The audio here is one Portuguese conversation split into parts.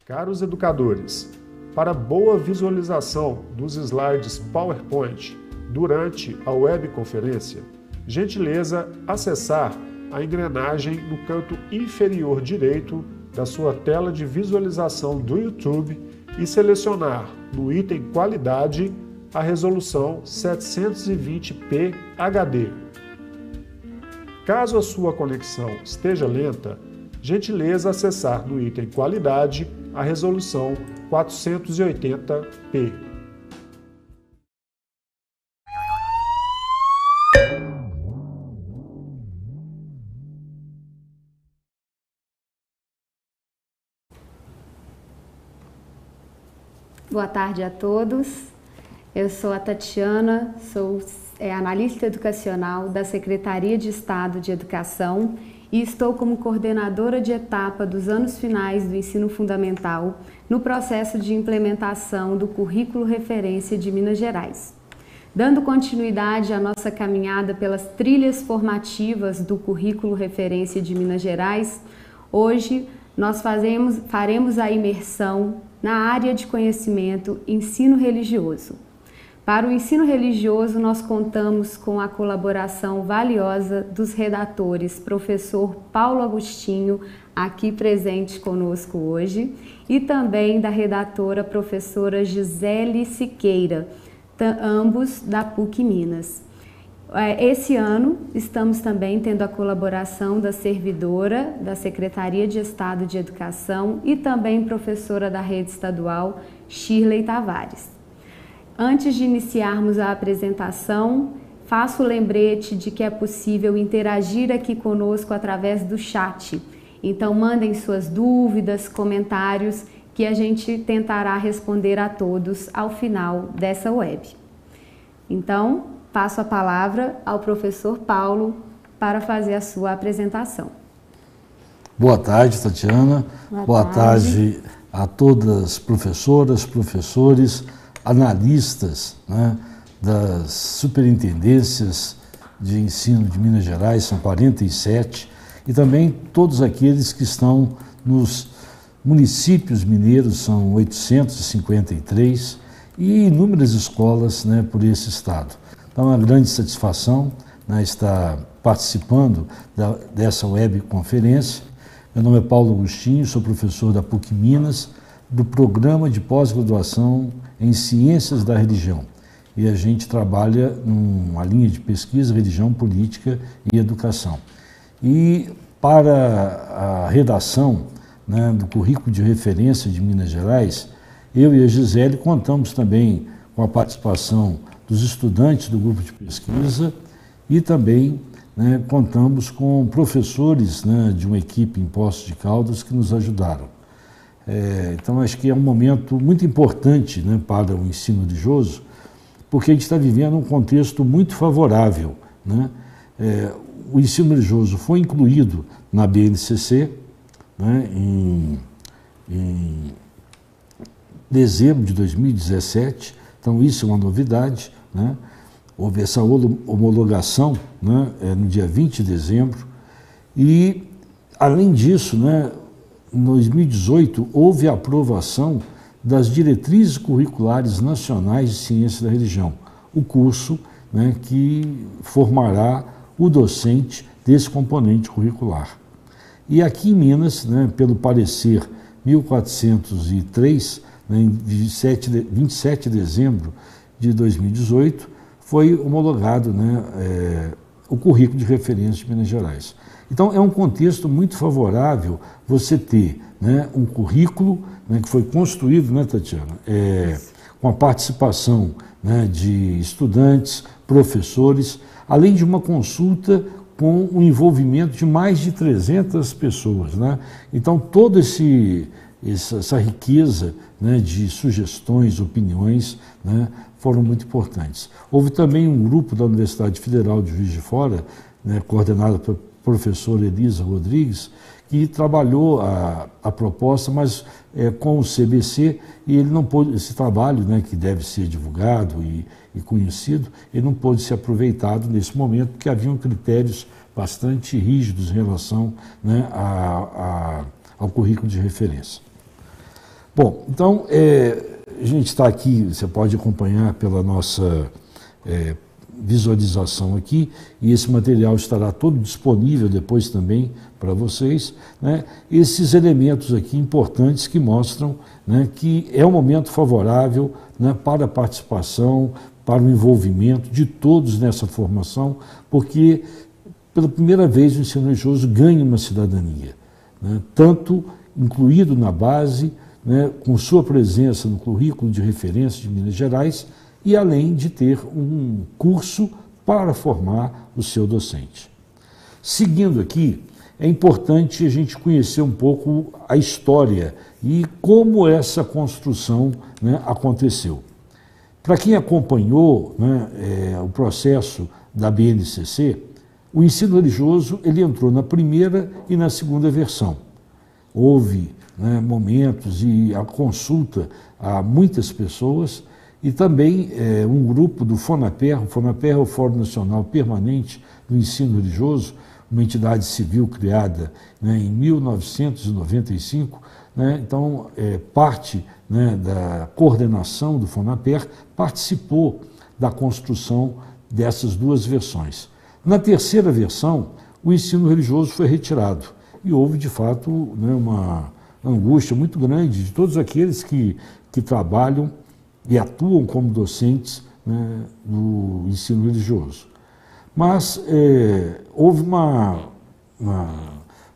Caros educadores, para boa visualização dos slides PowerPoint durante a webconferência, gentileza acessar a engrenagem no canto inferior direito da sua tela de visualização do YouTube e selecionar no item Qualidade a resolução 720p HD. Caso a sua conexão esteja lenta, gentileza acessar no item Qualidade a resolução 480p. Boa tarde a todos. Eu sou a Tatiana, sou analista educacional da Secretaria de Estado de Educação e estou como coordenadora de etapa dos anos finais do ensino fundamental no processo de implementação do Currículo Referência de Minas Gerais. Dando continuidade à nossa caminhada pelas trilhas formativas do Currículo Referência de Minas Gerais, hoje nós faremos a imersão na área de conhecimento ensino religioso. Para o ensino religioso, nós contamos com a colaboração valiosa dos redatores professor Paulo Agostinho, aqui presente conosco hoje, e também da redatora professora Gisele Siqueira, ambos da PUC Minas. Esse ano, estamos também tendo a colaboração da servidora da Secretaria de Estado de Educação e também professora da rede estadual, Shirley Tavares. Antes de iniciarmos a apresentação, faço o lembrete de que é possível interagir aqui conosco através do chat. Então, mandem suas dúvidas, comentários, que a gente tentará responder a todos ao final dessa web. Então, passo a palavra ao professor Paulo para fazer a sua apresentação. Boa tarde, Tatiana. Boa tarde a todas as professoras, professores, analistas, né, das superintendências de ensino de Minas Gerais, são 47, e também todos aqueles que estão nos municípios mineiros, são 853, e inúmeras escolas, né, por esse estado. Então, é uma grande satisfação, né, estar participando dessa webconferência. Meu nome é Paulo Agostinho, sou professor da PUC Minas, do Programa de Pós-Graduação em Ciências da Religião. E a gente trabalha numa linha de pesquisa, religião, política e educação. E para a redação, né, do currículo de referência de Minas Gerais, eu e a Gisele contamos também com a participação dos estudantes do grupo de pesquisa e também, né, contamos com professores, né, de uma equipe em Poços de Caldas que nos ajudaram. Então, acho que é um momento muito importante, né, para o ensino religioso, porque a gente está vivendo um contexto muito favorável, né? O ensino religioso foi incluído na BNCC, né, em dezembro de 2017, então isso é uma novidade, né? Houve essa homologação, né, no dia 20 de dezembro, e além disso, né, em 2018 houve a aprovação das diretrizes curriculares nacionais de ciência da religião, o curso, né, que formará o docente desse componente curricular. E aqui em Minas, né, pelo parecer 1403, né, em 27 de dezembro de 2018, foi homologado, né, o currículo de referência de Minas Gerais. Então, é um contexto muito favorável você ter, né, um currículo, né, que foi construído, né, Tatiana, com a participação, né, de estudantes, professores, além de uma consulta com o envolvimento de mais de 300 pessoas, né? Então, toda essa riqueza, né, de sugestões, opiniões, né, foram muito importantes. Houve também um grupo da Universidade Federal de Juiz de Fora, né, coordenado pela professora Elisa Rodrigues, que trabalhou a proposta, mas com o CBC, e ele não pôde, esse trabalho, né, que deve ser divulgado e conhecido, ele não pôde ser aproveitado nesse momento, porque haviam critérios bastante rígidos em relação, né, ao currículo de referência. Bom, então, a gente está aqui, você pode acompanhar pela nossa visualização aqui, e esse material estará todo disponível depois também para vocês, né? Esses elementos aqui importantes que mostram, né, que é um momento favorável, né, para a participação, para o envolvimento de todos nessa formação, porque pela primeira vez o ensino religioso ganha uma cidadania, né, tanto incluído na base, né, com sua presença no currículo de referência de Minas Gerais, e além de ter um curso para formar o seu docente. Seguindo aqui, é importante a gente conhecer um pouco a história e como essa construção, né, aconteceu. Para quem acompanhou, né, o processo da BNCC, o ensino religioso ele entrou na primeira e na segunda versão. Houve, né, momentos e a consulta a muitas pessoas, e também um grupo do FONAPER. O FONAPER é o Fórum Nacional Permanente do Ensino Religioso, uma entidade civil criada, né, em 1995, né, então parte, né, da coordenação do FONAPER participou da construção dessas duas versões. Na terceira versão, o ensino religioso foi retirado e houve, de fato, né, uma angústia muito grande de todos aqueles que trabalham e atuam como docentes, né, no ensino religioso. Mas houve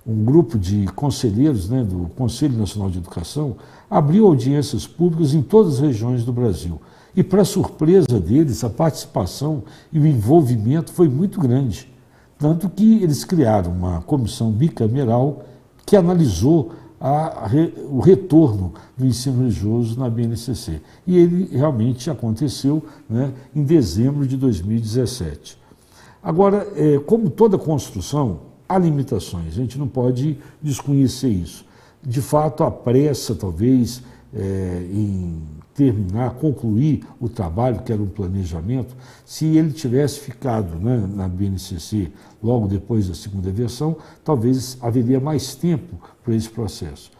um grupo de conselheiros, né, do Conselho Nacional de Educação, abriu audiências públicas em todas as regiões do Brasil. E, para surpresa deles, a participação e o envolvimento foi muito grande. Tanto que eles criaram uma comissão bicameral que analisou o retorno do ensino religioso na BNCC. E ele realmente aconteceu, né, em dezembro de 2017. Agora, como toda construção, há limitações, a gente não pode desconhecer isso. De fato, a pressa, talvez, em terminar, concluir o trabalho, que era um planejamento, se ele tivesse ficado, né, na BNCC logo depois da segunda versão, talvez haveria mais tempo para esse processo.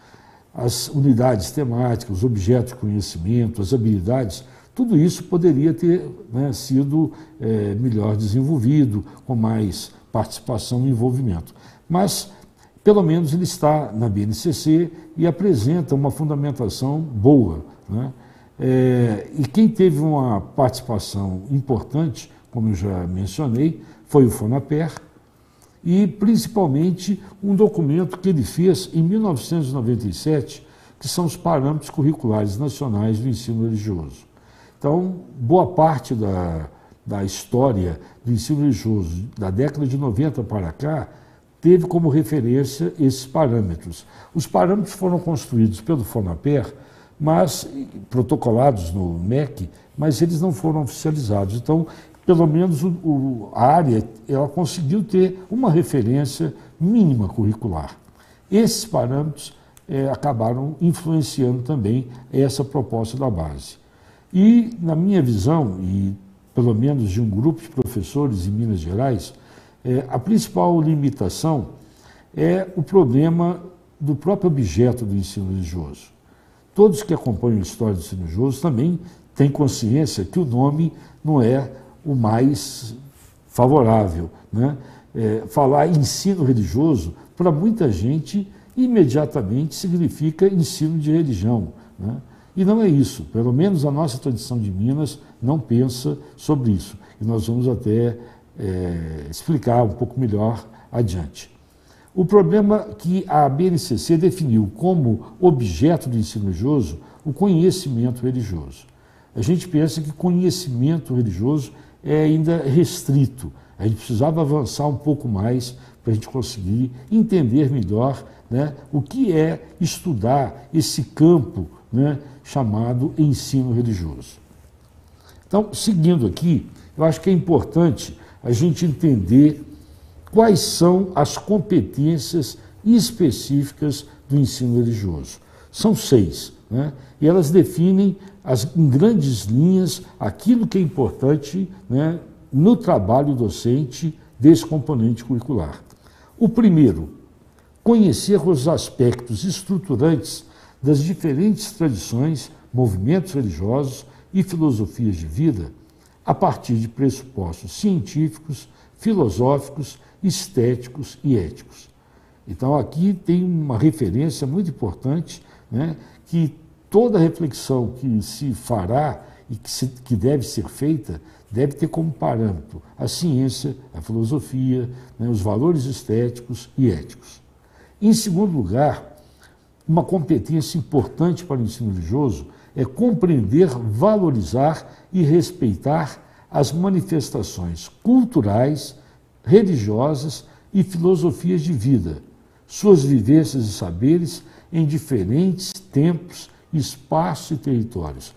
As unidades temáticas, os objetos de conhecimento, as habilidades, tudo isso poderia ter, né, sido melhor desenvolvido, com mais participação e envolvimento. Mas, pelo menos, ele está na BNCC e apresenta uma fundamentação boa, né? E quem teve uma participação importante, como eu já mencionei, foi o FONAPER, e principalmente um documento que ele fez em 1997, que são os Parâmetros Curriculares Nacionais do Ensino Religioso. Então, boa parte da história do ensino religioso da década de 90 para cá teve como referência esses parâmetros. Os parâmetros foram construídos pelo FONAPER, mas protocolados no MEC, mas eles não foram oficializados. Então, pelo menos a área ela conseguiu ter uma referência mínima curricular. Esses parâmetros acabaram influenciando também essa proposta da base. E, na minha visão, e pelo menos de um grupo de professores em Minas Gerais, a principal limitação é o problema do próprio objeto do ensino religioso. Todos que acompanham a história do ensino religioso também têm consciência que o nome não é o mais favorável, né? Falar ensino religioso, para muita gente, imediatamente significa ensino de religião, né? E não é isso, pelo menos a nossa tradição de Minas não pensa sobre isso. E nós vamos até explicar um pouco melhor adiante. O problema é que a BNCC definiu como objeto do ensino religioso o conhecimento religioso. A gente pensa que conhecimento religioso é ainda restrito. A gente precisava avançar um pouco mais para a gente conseguir entender melhor, né, o que é estudar esse campo, né, chamado ensino religioso. Então, seguindo aqui, eu acho que é importante a gente entender quais são as competências específicas do ensino religioso. São 6, né? E elas definem, em grandes linhas, aquilo que é importante, né, no trabalho docente desse componente curricular. O primeiro, conhecer os aspectos estruturantes das diferentes tradições, movimentos religiosos e filosofias de vida a partir de pressupostos científicos, filosóficos, estéticos e éticos. Então aqui tem uma referência muito importante, né, que toda reflexão que se fará e que deve ser feita deve ter como parâmetro a ciência, a filosofia, né, os valores estéticos e éticos. Em segundo lugar, uma competência importante para o ensino religioso é compreender, valorizar e respeitar as manifestações culturais, religiosas e filosofias de vida, suas vivências e saberes em diferentes tempos, espaços e territórios.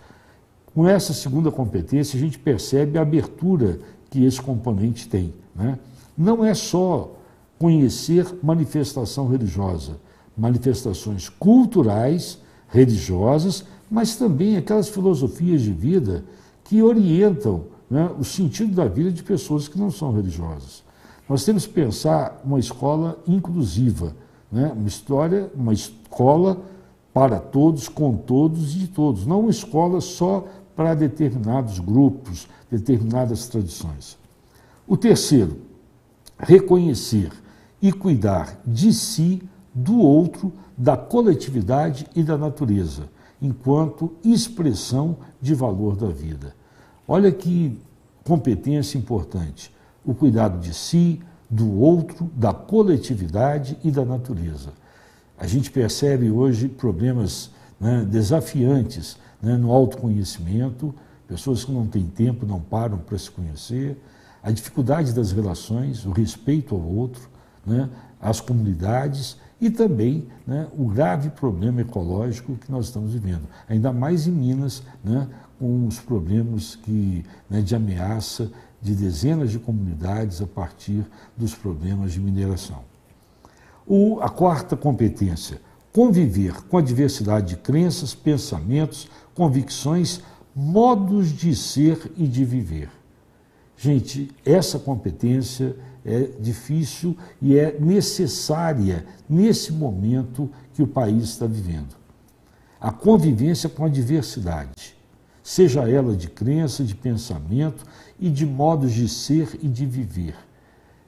Com essa segunda competência, a gente percebe a abertura que esse componente tem, né? Não é só conhecer manifestação religiosa, manifestações culturais, religiosas, mas também aquelas filosofias de vida que orientam, né, o sentido da vida de pessoas que não são religiosas. Nós temos que pensar uma escola inclusiva, né? Uma escola para todos, com todos e de todos, não uma escola só para determinados grupos, determinadas tradições. O terceiro, reconhecer e cuidar de si, do outro, da coletividade e da natureza, enquanto expressão de valor da vida. Olha que competência importante, o cuidado de si, do outro, da coletividade e da natureza. A gente percebe hoje problemas, né, desafiantes, né, no autoconhecimento, pessoas que não têm tempo, não param para se conhecer, a dificuldade das relações, o respeito ao outro, né, as comunidades e também, né, o grave problema ecológico que nós estamos vivendo, ainda mais em Minas, né, com os problemas né, de ameaça de dezenas de comunidades a partir dos problemas de mineração. A quarta competência, conviver com a diversidade de crenças, pensamentos, convicções, modos de ser e de viver. Gente, essa competência é difícil e é necessária nesse momento que o país está vivendo. A convivência com a diversidade, seja ela de crença, de pensamento e de modos de ser e de viver.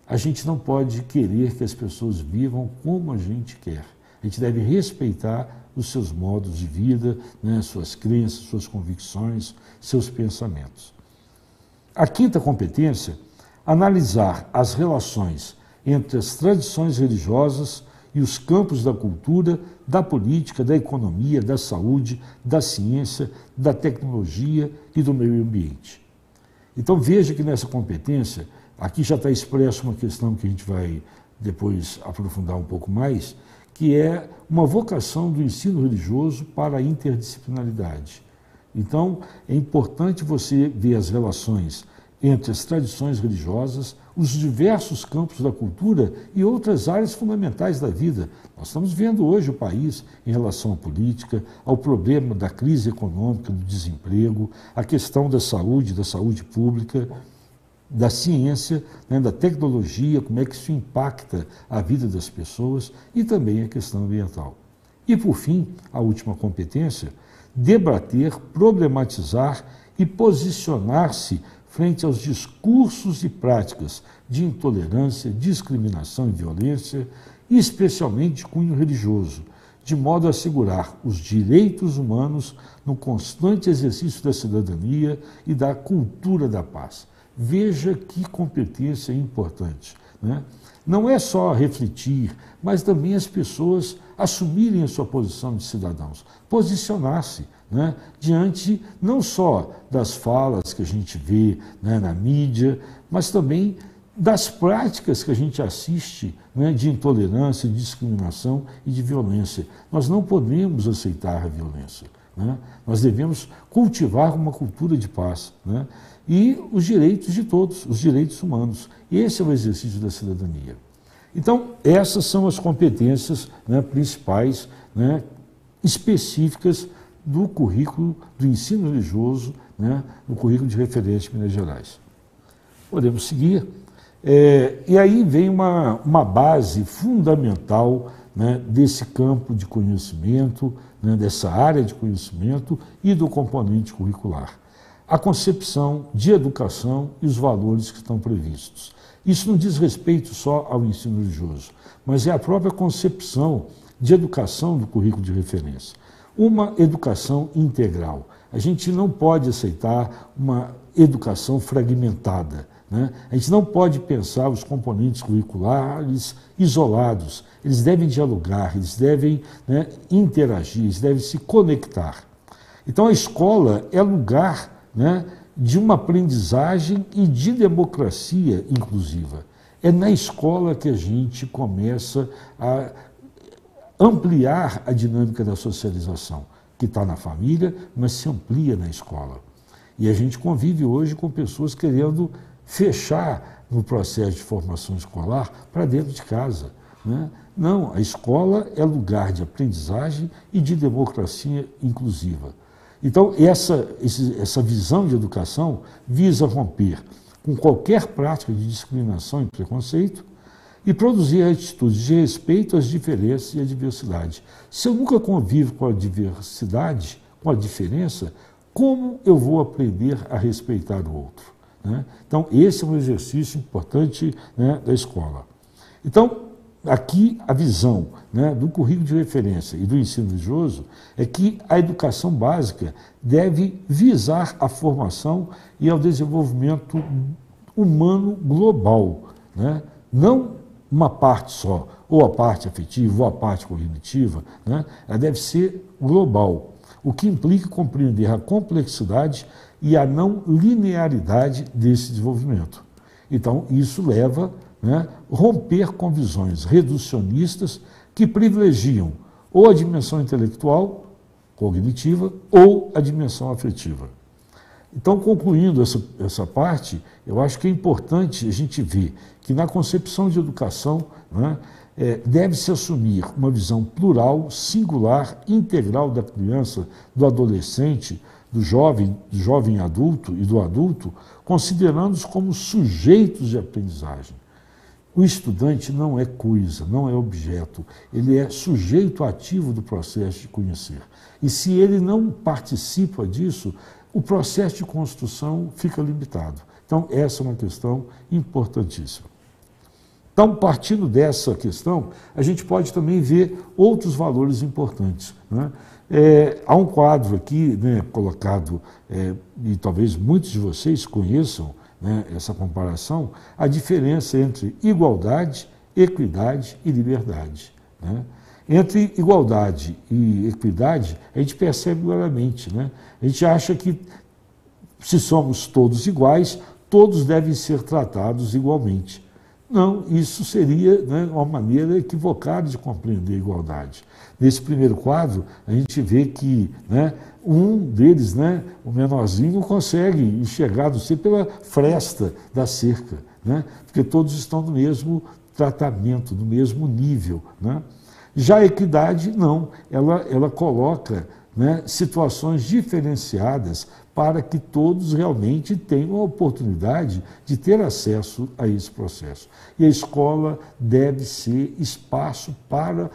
A gente não pode querer que as pessoas vivam como a gente quer. A gente deve respeitar os seus modos de vida, né, suas crenças, suas convicções, seus pensamentos. A quinta competência, analisar as relações entre as tradições religiosas e os campos da cultura, da política, da economia, da saúde, da ciência, da tecnologia e do meio ambiente. Então veja que nessa competência, aqui já está expresso uma questão que a gente vai depois aprofundar um pouco mais, que é uma vocação do ensino religioso para a interdisciplinaridade. Então, é importante você ver as relações entre as tradições religiosas, os diversos campos da cultura e outras áreas fundamentais da vida. Nós estamos vendo hoje o país em relação à política, ao problema da crise econômica, do desemprego, a questão da saúde pública, da ciência, né, da tecnologia, como é que isso impacta a vida das pessoas e também a questão ambiental. E, por fim, a última competência, debater, problematizar e posicionar-se frente aos discursos e práticas de intolerância, discriminação e violência, especialmente de cunho religioso, de modo a assegurar os direitos humanos no constante exercício da cidadania e da cultura da paz. Veja que competência importante, né? Não é só refletir, mas também as pessoas assumirem a sua posição de cidadãos, posicionar-se, né, diante não só das falas que a gente vê, né, na mídia, mas também das práticas que a gente assiste, né, de intolerância, de discriminação e de violência. Nós não podemos aceitar a violência, né? Nós devemos cultivar uma cultura de paz, né? E os direitos de todos, os direitos humanos. Esse é o exercício da cidadania. Então, essas são as competências, né, principais, né, específicas do currículo do ensino religioso, né, no currículo de referência de Minas Gerais. Podemos seguir. E aí vem uma base fundamental né, desse campo de conhecimento, né, dessa área de conhecimento e do componente curricular. A concepção de educação e os valores que estão previstos. Isso não diz respeito só ao ensino religioso, mas é a própria concepção de educação do currículo de referência. Uma educação integral. A gente não pode aceitar uma educação fragmentada, né? A gente não pode pensar os componentes curriculares isolados. Eles devem dialogar, eles devem, né, interagir, eles devem se conectar. Então a escola é lugar, né, de uma aprendizagem e de democracia inclusiva. É na escola que a gente começa a ampliar a dinâmica da socialização, que está na família, mas se amplia na escola. E a gente convive hoje com pessoas querendo fechar no processo de formação escolar para dentro de casa, né? Não, a escola é lugar de aprendizagem e de democracia inclusiva. Então, essa visão de educação visa romper com qualquer prática de discriminação e preconceito e produzir atitudes de respeito às diferenças e à diversidade. Se eu nunca convivo com a diversidade, com a diferença, como eu vou aprender a respeitar o outro, né? Então, esse é um exercício importante, né, da escola. Então, aqui a visão, né, do currículo de referência e do ensino religioso é que a educação básica deve visar a formação e ao desenvolvimento humano global, né? Não uma parte só, ou a parte afetiva, ou a parte cognitiva, né? Ela deve ser global, o que implica compreender a complexidade e a não linearidade desse desenvolvimento. Então, isso leva, né, romper com visões reducionistas que privilegiam ou a dimensão intelectual, cognitiva, ou a dimensão afetiva. Então, concluindo essa parte, eu acho que é importante a gente ver que na concepção de educação, né, deve-se assumir uma visão plural, singular, integral da criança, do adolescente, do jovem adulto e do adulto, considerando-os como sujeitos de aprendizagem. O estudante não é coisa, não é objeto, ele é sujeito ativo do processo de conhecer. E se ele não participa disso, o processo de construção fica limitado. Então, essa é uma questão importantíssima. Então, partindo dessa questão, a gente pode também ver outros valores importantes, né? Há um quadro aqui, né, colocado, e talvez muitos de vocês conheçam, né, essa comparação, a diferença entre igualdade, equidade e liberdade, né? Entre igualdade e equidade, a gente percebe claramente, né? A gente acha que, se somos todos iguais, todos devem ser tratados igualmente. Não, isso seria, né, uma maneira equivocada de compreender a igualdade. Nesse primeiro quadro, a gente vê que, né, um deles, né, o menorzinho, não consegue enxergar, não sei, pela fresta da cerca, né, porque todos estão no mesmo tratamento, no mesmo nível, né? Já a equidade, não, ela coloca, né, situações diferenciadas para que todos realmente tenham a oportunidade de ter acesso a esse processo. E a escola deve ser espaço para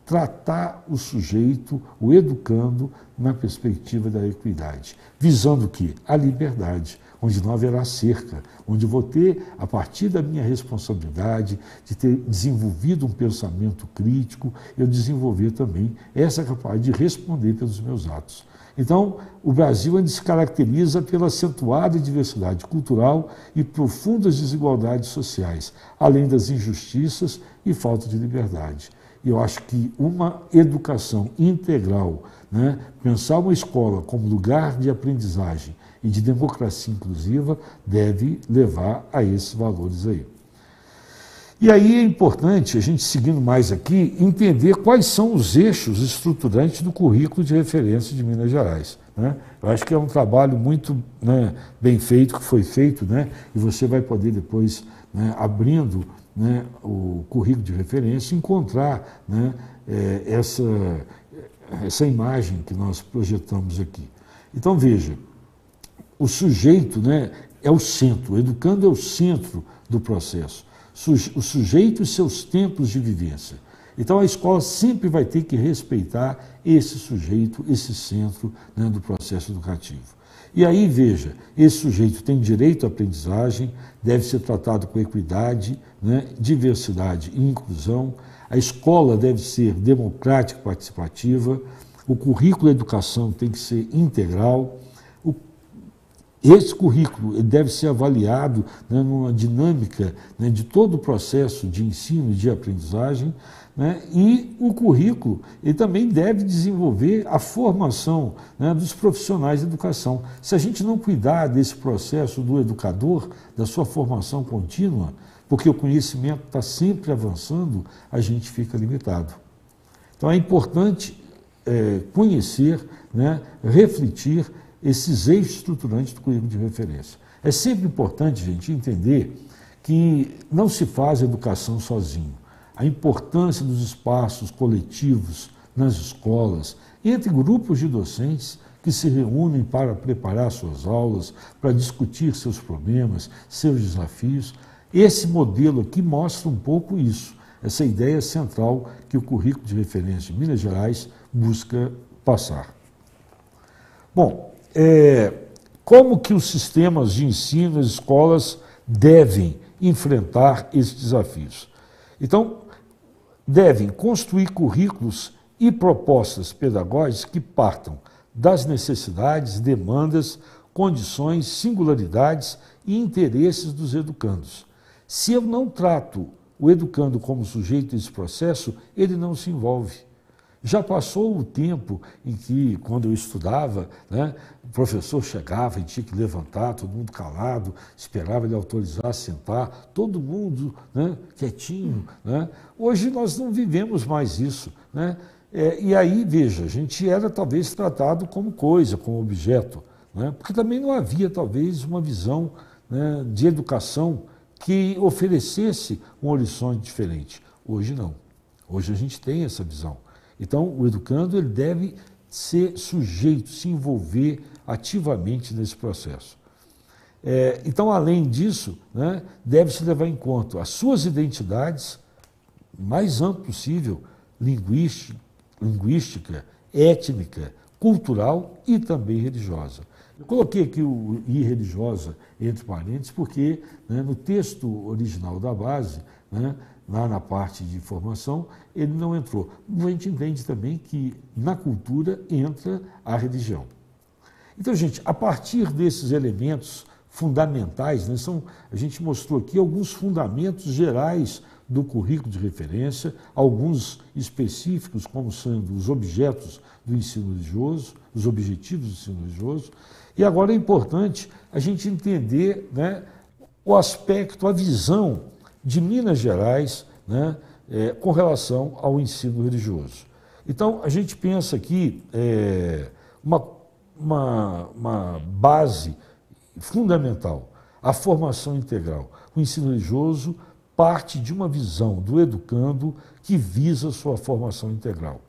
tratar o sujeito, o educando, na perspectiva da equidade, visando o quê? A liberdade, onde não haverá cerca, onde vou ter, a partir da minha responsabilidade, de ter desenvolvido um pensamento crítico, eu desenvolver também essa capacidade de responder pelos meus atos. Então, o Brasil ainda se caracteriza pela acentuada diversidade cultural e profundas desigualdades sociais, além das injustiças e falta de liberdade. E eu acho que uma educação integral, né, pensar uma escola como lugar de aprendizagem e de democracia inclusiva, deve levar a esses valores aí. E aí é importante, a gente seguindo mais aqui, entender quais são os eixos estruturantes do currículo de referência de Minas Gerais, né? Eu acho que é um trabalho muito, né, bem feito, que foi feito, né, e você vai poder depois, né, abrindo, né, o currículo de referência, encontrar, né, essa imagem que nós projetamos aqui. Então, veja, o sujeito, né, é o centro, o educando é o centro do processo. O sujeito e seus tempos de vivência. Então a escola sempre vai ter que respeitar esse sujeito, esse centro, né, do processo educativo. E aí, veja, esse sujeito tem direito à aprendizagem, deve ser tratado com equidade, né, diversidade e inclusão. A escola deve ser democrática e participativa, o currículo da educação tem que ser integral. Esse currículo deve ser avaliado, né, numa dinâmica, né, de todo o processo de ensino e de aprendizagem, né, e o currículo ele também deve desenvolver a formação, né, dos profissionais de educação. Se a gente não cuidar desse processo do educador, da sua formação contínua, porque o conhecimento está sempre avançando, a gente fica limitado. Então é importante conhecer, né, refletir esses eixos estruturantes do currículo de referência. É sempre importante, gente, entender que não se faz educação sozinho. A importância dos espaços coletivos nas escolas, entre grupos de docentes que se reúnem para preparar suas aulas, para discutir seus problemas, seus desafios. Esse modelo aqui mostra um pouco isso, essa ideia central que o currículo de referência de Minas Gerais busca passar. Bom, como que os sistemas de ensino, as escolas devem enfrentar esses desafios? Então, devem construir currículos e propostas pedagógicas que partam das necessidades, demandas, condições, singularidades e interesses dos educandos. Se eu não trato o educando como sujeito desse processo, ele não se envolve. Já passou o tempo em que, quando eu estudava, né, o professor chegava e tinha que levantar, todo mundo calado, esperava ele autorizar a sentar, todo mundo, né, quietinho. Né? Hoje nós não vivemos mais isso. Né? E aí, veja, a gente era talvez tratado como coisa, como objeto, né? Porque também não havia talvez uma visão, né, de educação que oferecesse um horizonte diferente. Hoje não. Hoje a gente tem essa visão. Então, o educando ele deve ser sujeito, se envolver ativamente nesse processo. Então, além disso, né, deve-se levar em conta as suas identidades, o mais amplo possível, linguística, étnica, cultural e também religiosa. Eu coloquei aqui o I religiosa entre parênteses porque, né, no texto original da base, né, lá na parte de formação, ele não entrou. A gente entende também que na cultura entra a religião. Então, gente, a partir desses elementos fundamentais, né, a gente mostrou aqui alguns fundamentos gerais do currículo de referência, alguns específicos, como sendo os objetos do ensino religioso, os objetivos do ensino religioso. E agora é importante a gente entender, né, o aspecto, a visão de Minas Gerais, né, com relação ao ensino religioso. Então, a gente pensa aqui uma base fundamental, a formação integral. O ensino religioso parte de uma visão do educando que visa a sua formação integral.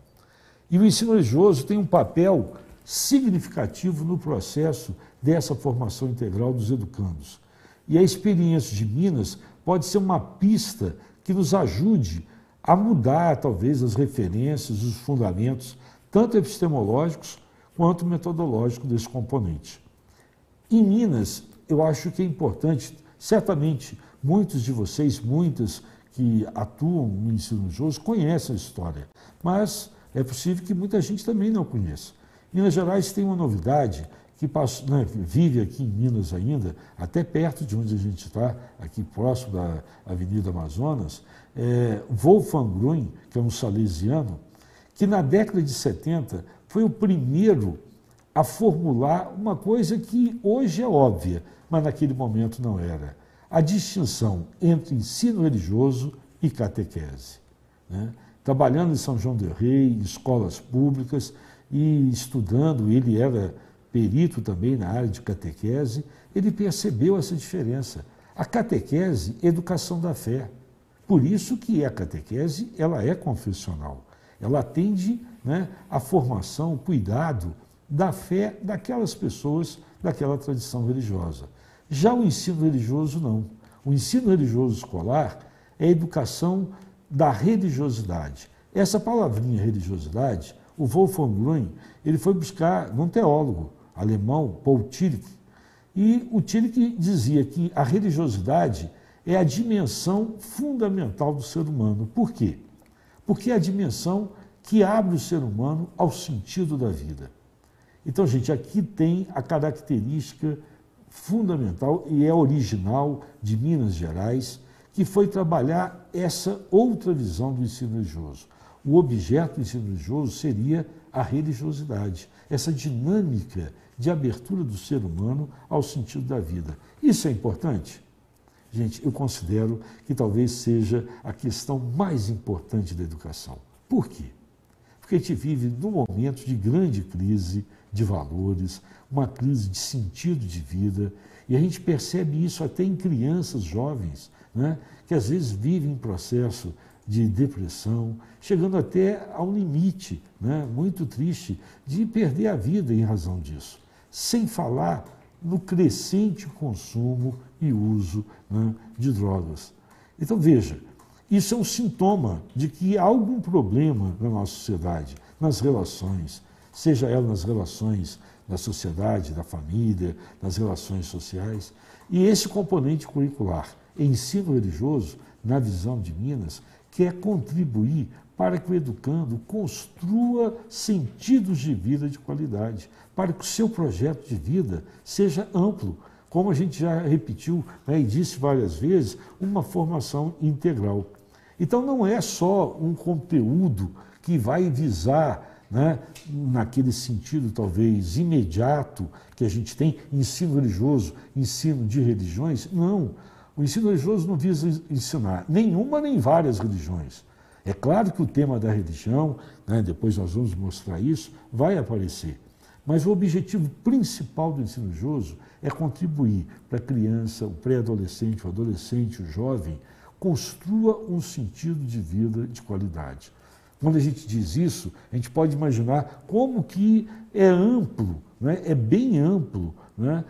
E o ensino religioso tem um papel significativo no processo dessa formação integral dos educandos. E a experiência de Minas pode ser uma pista que nos ajude a mudar, talvez, as referências, os fundamentos, tanto epistemológicos quanto metodológicos desse componente. Em Minas, eu acho que é importante, certamente, muitos de vocês, muitas que atuam no ensino religioso, conhecem a história, mas é possível que muita gente também não conheça. Minas Gerais tem uma novidade que vive aqui em Minas ainda, até perto de onde a gente está, aqui próximo da Avenida Amazonas, Wolfgang Grün, que é um salesiano, que na década de 70 foi o primeiro a formular uma coisa que hoje é óbvia, mas naquele momento não era: a distinção entre ensino religioso e catequese. Né? Trabalhando em São João del Rei, em escolas públicas e estudando, ele era perito também na área de catequese, ele percebeu essa diferença. A catequese é educação da fé. Por isso que a catequese ela é confessional. Ela atende, né, à formação, cuidado da fé daquelas pessoas, daquela tradição religiosa. Já o ensino religioso não. O ensino religioso escolar é a educação da religiosidade, Essa palavrinha religiosidade, o Wolfgang Grün, ele foi buscar num teólogo alemão, Paul Tillich, e o Tillich dizia que a religiosidade é a dimensão fundamental do ser humano. Por quê? Porque é a dimensão que abre o ser humano ao sentido da vida. Então, gente, aqui tem a característica fundamental e é original de Minas Gerais, que foi trabalhar essa outra visão do ensino religioso. O objeto do ensino religioso seria a religiosidade, essa dinâmica de abertura do ser humano ao sentido da vida. Isso é importante? Gente, eu considero que talvez seja a questão mais importante da educação. Por quê? Porque a gente vive num momento de grande crise de valores, uma crise de sentido de vida, e a gente percebe isso até em crianças jovens, né, que às vezes vivem em processo de depressão, chegando até ao limite, né, muito triste, de perder a vida em razão disso. Sem falar no crescente consumo e uso, né, de drogas. Então, veja, isso é um sintoma de que há algum problema na nossa sociedade, nas relações, seja ela nas relações da sociedade, da família, nas relações sociais. E esse componente curricular, ensino religioso, na visão de Minas, quer contribuir para que o educando construa sentidos de vida de qualidade, para que o seu projeto de vida seja amplo, como a gente já repetiu, né, e disse várias vezes, uma formação integral. Então não é só um conteúdo que vai visar, né, naquele sentido talvez imediato que a gente tem, ensino religioso, ensino de religiões. Não, o ensino religioso não visa ensinar nenhuma nem várias religiões. É claro que o tema da religião, né, depois nós vamos mostrar isso, vai aparecer. Mas o objetivo principal do ensino religioso é contribuir para a criança, o pré-adolescente, o adolescente, o jovem, construa um sentido de vida de qualidade. Quando a gente diz isso, a gente pode imaginar como que é amplo, né? É bem amplo, né?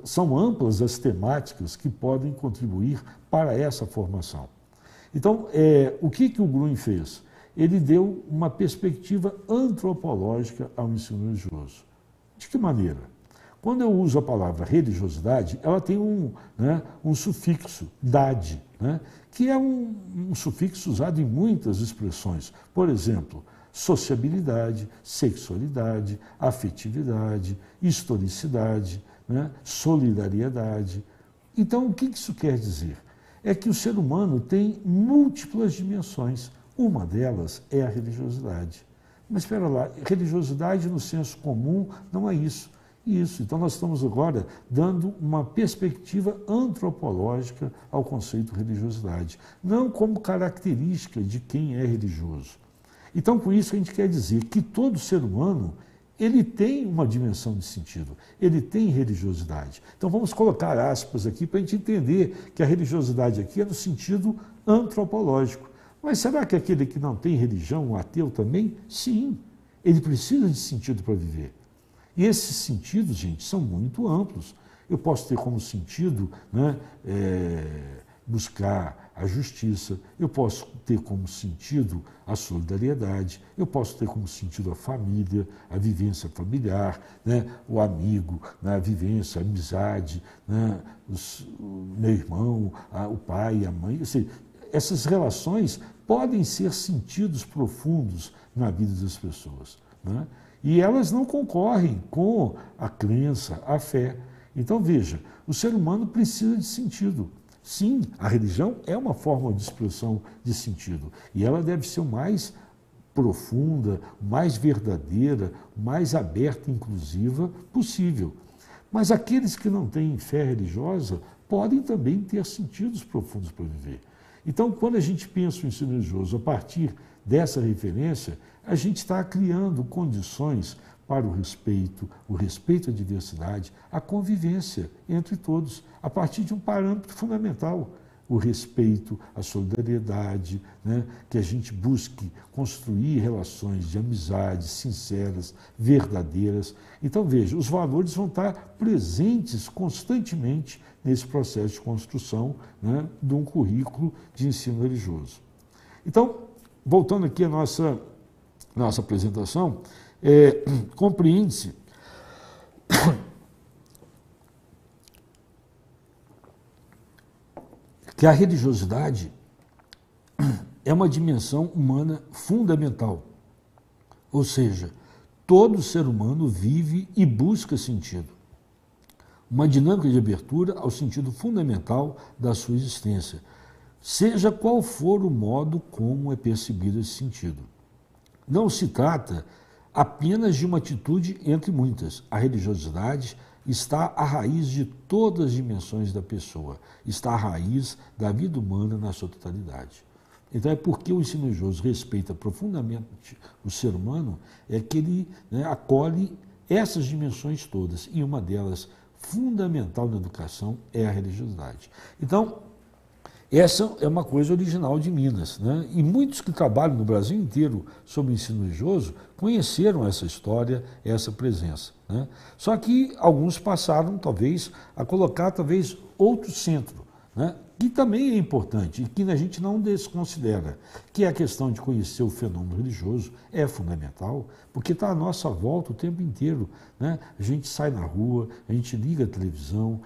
São amplas as temáticas que podem contribuir para essa formação. Então, o que o Grün fez? Ele deu uma perspectiva antropológica ao ensino religioso. De que maneira? Quando eu uso a palavra religiosidade, ela tem um sufixo, dade, né, que é um sufixo usado em muitas expressões. Por exemplo, sociabilidade, sexualidade, afetividade, historicidade, né, solidariedade. Então, o que isso quer dizer? É que o ser humano tem múltiplas dimensões. Uma delas é a religiosidade. Mas espera lá, religiosidade no senso comum não é isso. Isso. Então, nós estamos agora dando uma perspectiva antropológica ao conceito de religiosidade, não como característica de quem é religioso. Então, com isso, a gente quer dizer que todo ser humano ele tem uma dimensão de sentido, ele tem religiosidade. Então, vamos colocar aspas aqui para a gente entender que a religiosidade aqui é no sentido antropológico. Mas será que aquele que não tem religião, o ateu também? Sim, ele precisa de sentido para viver. E esses sentidos, gente, são muito amplos. Eu posso ter como sentido, né, buscar a justiça, eu posso ter como sentido a solidariedade, eu posso ter como sentido a família, a vivência familiar, né, o amigo, né, a vivência, a amizade, né, o meu irmão, o pai, a mãe. Assim, essas relações podem ser sentidos profundos na vida das pessoas, né? E elas não concorrem com a crença, a fé. Então, veja, o ser humano precisa de sentido. Sim, a religião é uma forma de expressão de sentido. E ela deve ser o mais profunda, mais verdadeira, mais aberta e inclusiva possível. Mas aqueles que não têm fé religiosa podem também ter sentidos profundos para viver. Então, quando a gente pensa o ensino religioso a partir dessa referência, a gente está criando condições para o respeito à diversidade, a convivência entre todos, a partir de um parâmetro fundamental, o respeito, a solidariedade, né, que a gente busque construir relações de amizade sinceras, verdadeiras. Então, veja, os valores vão estar presentes constantemente nesse processo de construção, né, de um currículo de ensino religioso. Então, voltando aqui à nossa apresentação, compreende-se que a religiosidade é uma dimensão humana fundamental, ou seja, todo ser humano vive e busca sentido. Uma dinâmica de abertura ao sentido fundamental da sua existência, seja qual for o modo como é percebido esse sentido. Não se trata apenas de uma atitude entre muitas. A religiosidade está à raiz de todas as dimensões da pessoa, está à raiz da vida humana na sua totalidade. Então é porque o ensino religioso respeita profundamente o ser humano, é que ele acolhe essas dimensões todas, e uma delas, fundamental na educação, é a religiosidade. Então, essa é uma coisa original de Minas, né? E muitos que trabalham no Brasil inteiro sobre o ensino religioso conheceram essa história, essa presença, né? Só que alguns passaram, talvez, a colocar outro centro, né? Que também é importante e que a gente não desconsidera, que é a questão de conhecer o fenômeno religioso, é fundamental, porque está à nossa volta o tempo inteiro, né? A gente sai na rua, a gente liga a televisão,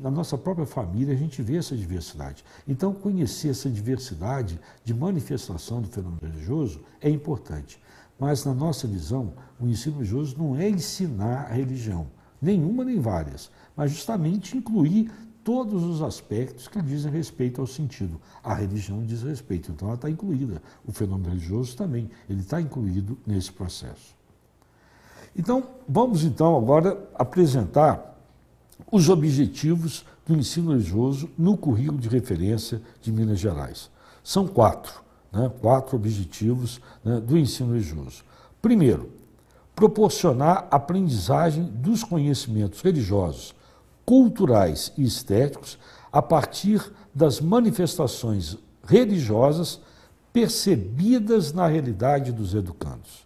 na nossa própria família a gente vê essa diversidade. Então, conhecer essa diversidade de manifestação do fenômeno religioso é importante. Mas, na nossa visão, o ensino religioso não é ensinar a religião, nenhuma nem várias, mas justamente incluir todos os aspectos que dizem respeito ao sentido. A religião diz respeito, então ela está incluída. O fenômeno religioso também, ele está incluído nesse processo. Então, vamos agora apresentar os objetivos do ensino religioso no currículo de referência de Minas Gerais. São quatro objetivos, né, do ensino religioso. Primeiro, proporcionar aprendizagem dos conhecimentos religiosos, culturais e estéticos a partir das manifestações religiosas percebidas na realidade dos educandos.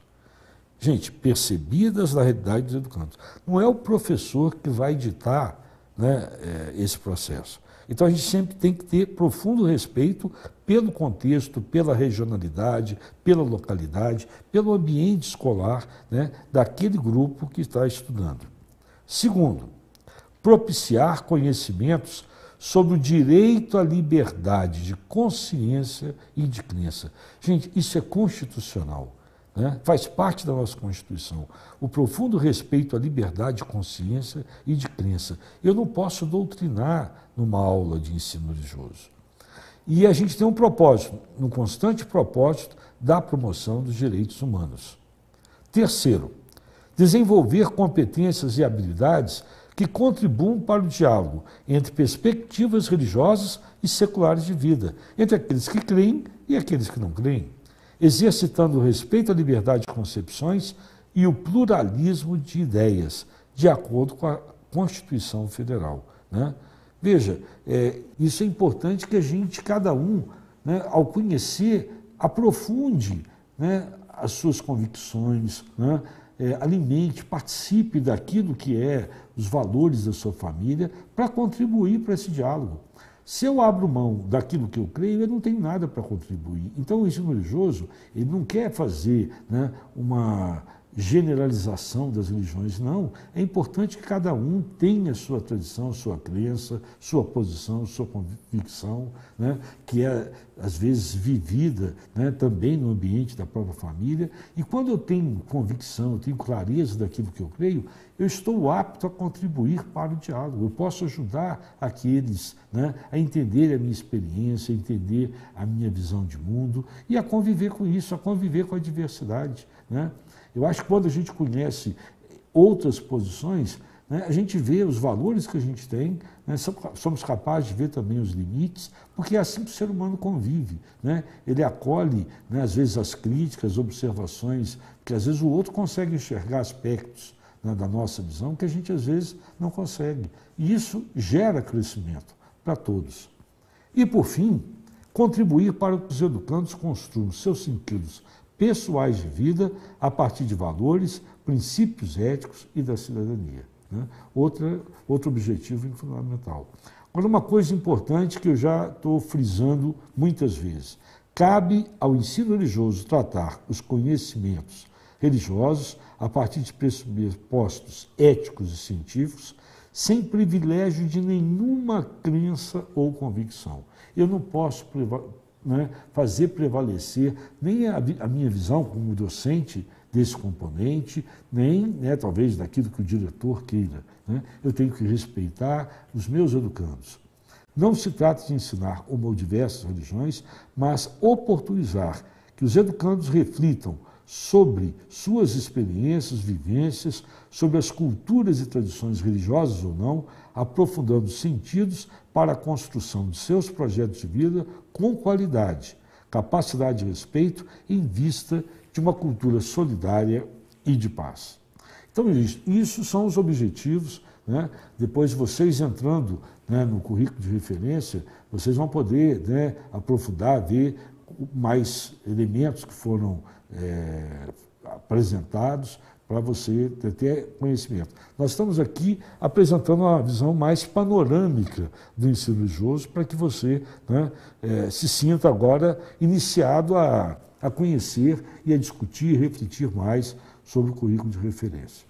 Gente, percebidas na realidade dos educandos. Não é o professor que vai ditar, né, esse processo. Então a gente sempre tem que ter profundo respeito pelo contexto, pela regionalidade, pela localidade, pelo ambiente escolar, né, daquele grupo que está estudando. Segundo, propiciar conhecimentos sobre o direito à liberdade de consciência e de crença. Gente, isso é constitucional, né? Faz parte da nossa Constituição. O profundo respeito à liberdade de consciência e de crença. Eu não posso doutrinar numa aula de ensino religioso. E a gente tem um propósito, um constante propósito da promoção dos direitos humanos. Terceiro, desenvolver competências e habilidades que contribuam para o diálogo entre perspectivas religiosas e seculares de vida, entre aqueles que creem e aqueles que não creem, exercitando o respeito à liberdade de concepções e o pluralismo de ideias, de acordo com a Constituição Federal, né? Veja, isso é importante que a gente, cada um, né, ao conhecer, aprofunde, né, as suas convicções, né, alimente, participe daquilo que é os valores da sua família para contribuir para esse diálogo. Se eu abro mão daquilo que eu creio, eu não tenho nada para contribuir. Então o ensino religioso, ele não quer fazer, né, uma generalização das religiões, não. É importante que cada um tenha sua tradição, sua crença, sua posição, sua convicção, né, que é, às vezes, vivida, né, também no ambiente da própria família. E quando eu tenho convicção, eu tenho clareza daquilo que eu creio, eu estou apto a contribuir para o diálogo. Eu posso ajudar aqueles, né, a entender a minha experiência, a entender a minha visão de mundo e a conviver com isso, a conviver com a diversidade, né? Eu acho que quando a gente conhece outras posições, né, a gente vê os valores que a gente tem, né, somos capazes de ver também os limites, porque é assim que o ser humano convive, né? Ele acolhe, né, às vezes as críticas, as observações, que às vezes o outro consegue enxergar aspectos, né, da nossa visão que a gente às vezes não consegue. E isso gera crescimento para todos. E por fim, contribuir para que os educandos construam seus sentidos pessoais de vida a partir de valores, princípios éticos e da cidadania, né? Outro objetivo fundamental. Agora, uma coisa importante que eu já estou frisando muitas vezes, Cabe ao ensino religioso tratar os conhecimentos religiosos a partir de pressupostos éticos e científicos, sem privilégio de nenhuma crença ou convicção. Eu não posso fazer prevalecer nem a minha visão como docente desse componente, nem talvez daquilo que o diretor queira. Eu tenho que respeitar os meus educandos. Não se trata de ensinar uma ou diversas religiões, mas oportunizar que os educandos reflitam sobre suas experiências, vivências, sobre as culturas e tradições religiosas ou não, aprofundando sentidos para a construção de seus projetos de vida com qualidade, capacidade e respeito em vista de uma cultura solidária e de paz. Então, isso são os objetivos. Depois, vocês entrando no currículo de referência, vocês vão poder aprofundar, ver mais elementos que foram apresentados para você ter conhecimento. Nós estamos aqui apresentando uma visão mais panorâmica do ensino religioso para que você se sinta agora iniciado a conhecer e a discutir e refletir mais sobre o currículo de referência.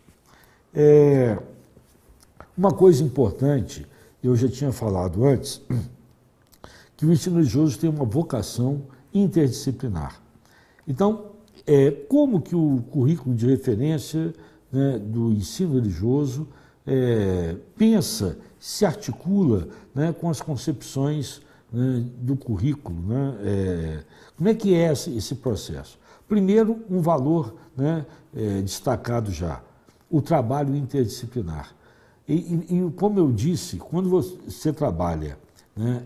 Uma coisa importante, eu já tinha falado antes, que o ensino religioso tem uma vocação interdisciplinar. Então, como que o currículo de referência do ensino religioso pensa, se articula com as concepções do currículo? Como é que é esse processo? Primeiro, um valor destacado já, o trabalho interdisciplinar. E como eu disse, quando você trabalha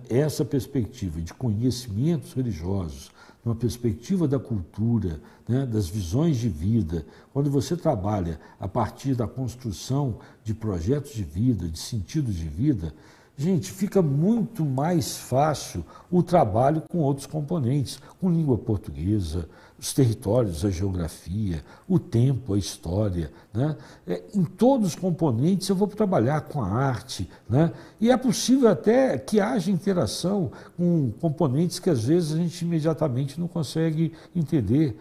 essa perspectiva de conhecimentos religiosos, uma perspectiva da cultura, das visões de vida, quando você trabalha a partir da construção de projetos de vida, de sentido de vida, gente, fica muito mais fácil o trabalho com outros componentes, com língua portuguesa, os territórios, a geografia, o tempo, a história. Em todos os componentes eu vou trabalhar com a arte. E é possível até que haja interação com componentes que às vezes a gente imediatamente não consegue entender.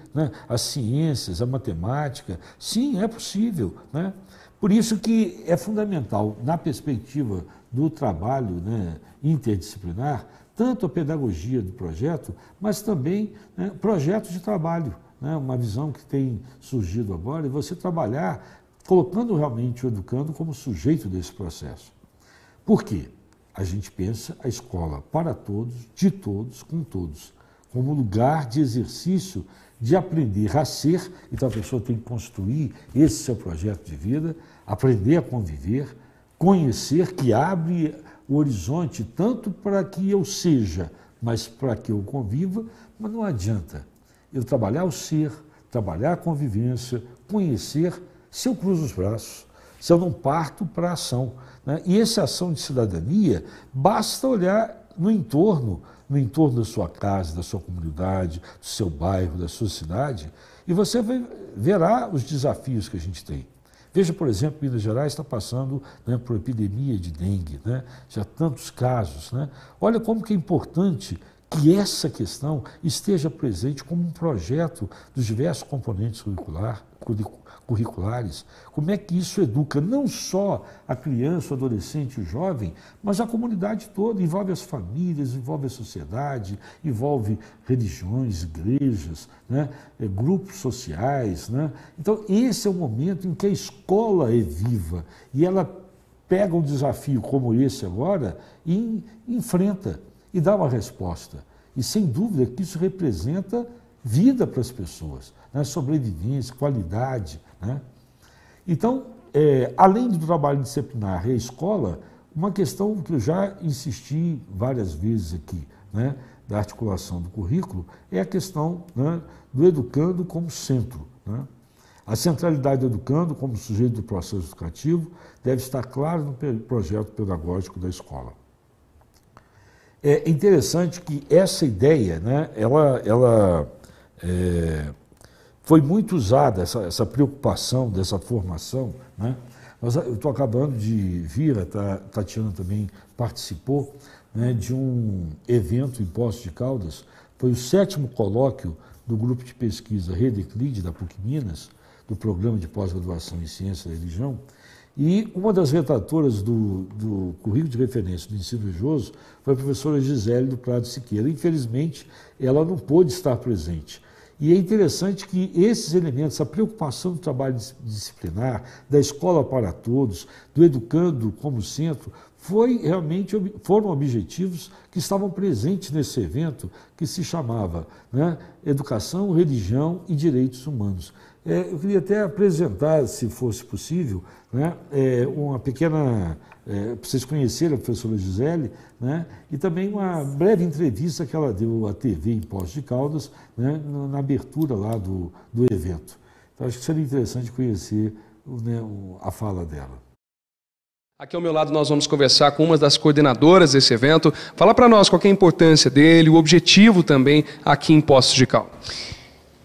As ciências, a matemática, sim, é possível. Por isso que é fundamental, na perspectiva do trabalho interdisciplinar, tanto a pedagogia do projeto, mas também projetos de trabalho, uma visão que tem surgido agora, e você trabalhar colocando realmente o educando como sujeito desse processo. Por quê? A gente pensa a escola para todos, de todos, com todos, como lugar de exercício de aprender a ser. Então a pessoa tem que construir esse seu projeto de vida, aprender a conviver, conhecer, que abre o horizonte tanto para que eu seja, mas para que eu conviva. Mas não adianta eu trabalhar o ser, trabalhar a convivência, conhecer, se eu cruzo os braços, se eu não parto para a ação. E essa ação de cidadania, basta olhar no entorno da sua casa, da sua comunidade, do seu bairro, da sua cidade, e você verá os desafios que a gente tem. Veja, por exemplo, Minas Gerais está passando por epidemia de dengue, já tantos casos. Olha como que é importante que essa questão esteja presente como um projeto dos diversos componentes curriculares. Como é que isso educa não só a criança, o adolescente, o jovem, mas a comunidade toda, envolve as famílias, envolve a sociedade, envolve religiões, igrejas, grupos sociais. Então, esse é o momento em que a escola é viva e ela pega um desafio como esse agora e enfrenta e dá uma resposta. E sem dúvida que isso representa vida para as pessoas, sobrevivência, qualidade. Então, além do trabalho disciplinar e a escola, uma questão que eu já insisti várias vezes aqui, da articulação do currículo, é a questão do educando como centro. A centralidade do educando como sujeito do processo educativo deve estar clara no projeto pedagógico da escola. É interessante que essa ideia, ela foi muito usada, essa preocupação dessa formação. Eu estou acabando de vir, a Tatiana também participou, de um evento em Poços de Caldas, foi o 7º colóquio do grupo de pesquisa Rede Euclide, da PUC Minas, do Programa de Pós-Graduação em Ciência da Religião, e uma das redatoras do currículo de referência do ensino religioso foi a professora Gisele do Prado Siqueira. Infelizmente, ela não pôde estar presente. E é interessante que esses elementos, a preocupação do trabalho disciplinar, da escola para todos, do educando como centro, foram objetivos que estavam presentes nesse evento que se chamava, né, Educação, Religião e Direitos Humanos. Eu queria até apresentar, se fosse possível, né, uma pequena, para vocês conhecerem a professora Gisele, né, e também uma breve entrevista que ela deu à TV em Poços de Caldas, né, na abertura lá do evento. Então, acho que seria interessante conhecer, né, a fala dela. Aqui ao meu lado nós vamos conversar com uma das coordenadoras desse evento. Fala para nós qual que é a importância dele, o objetivo também aqui em Poços de Caldas.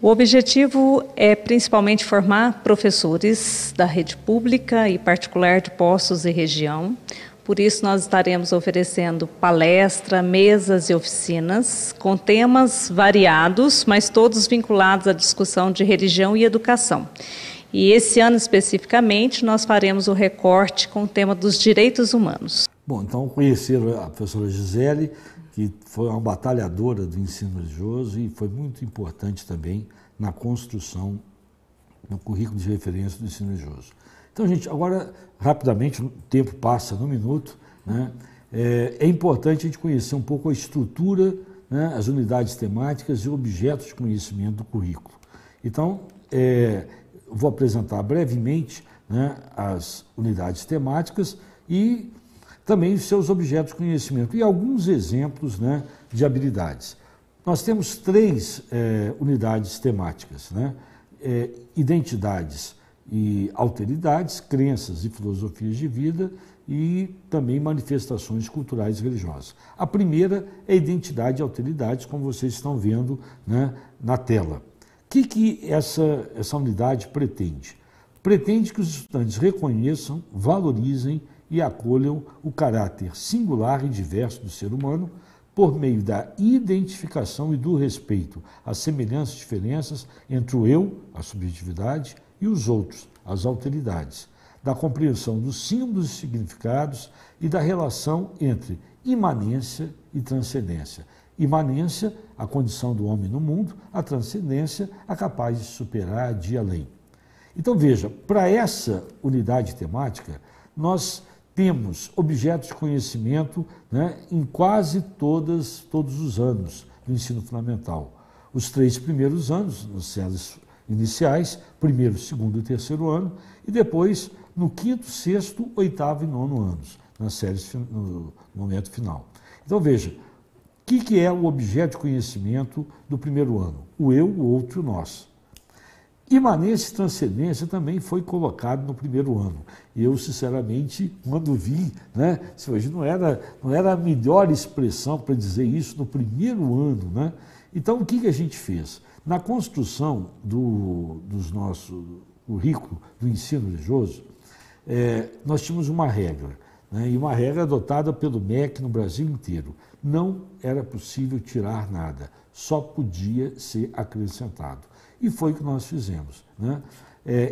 O objetivo é principalmente formar professores da rede pública e particular de Poços e região. Por isso nós estaremos oferecendo palestra, mesas e oficinas com temas variados, mas todos vinculados à discussão de religião e educação. E esse ano especificamente nós faremos o recorte com o tema dos direitos humanos. Bom, então conheceram a professora Gisele, que foi uma batalhadora do ensino religioso e foi muito importante também na construção do currículo de referência do ensino religioso. Então, gente, agora, rapidamente, o tempo passa num minuto, né? É importante a gente conhecer um pouco a estrutura, né, as unidades temáticas e objetos de conhecimento do currículo. Então, vou apresentar brevemente, né, as unidades temáticas e também os seus objetos de conhecimento e alguns exemplos, né, de habilidades. Nós temos 3 unidades temáticas, né? Identidades e alteridades, crenças e filosofias de vida e também manifestações culturais e religiosas. A primeira é identidade e alteridades, como vocês estão vendo, né, na tela. O que essa unidade pretende? Pretende que os estudantes reconheçam, valorizem e acolham o caráter singular e diverso do ser humano por meio da identificação e do respeito às semelhanças e diferenças entre o eu, a subjetividade, e os outros, as alteridades, da compreensão dos símbolos e significados e da relação entre imanência e transcendência. Imanência, a condição do homem no mundo, a transcendência, a capaz de superar, de ir além. Então veja, para essa unidade temática, nós temos objetos de conhecimento, né, em quase todos os anos do ensino fundamental. Os 3 primeiros anos, nas séries iniciais, 1º, 2º e 3º ano, e depois no 5º, 6º, 8º e 9º anos, nas séries no momento final. Então veja, o que é o objeto de conhecimento do 1º ano? O eu, o outro e o nós. Imanência e transcendência também foi colocado no 1º ano. Eu, sinceramente, quando vi, né, hoje não era a melhor expressão para dizer isso no 1º ano, né? Então, o que a gente fez? Na construção dos nossos currículo do ensino religioso, nós tínhamos uma regra, né, e uma regra adotada pelo MEC no Brasil inteiro. Não era possível tirar nada, só podia ser acrescentado. E foi o que nós fizemos, né?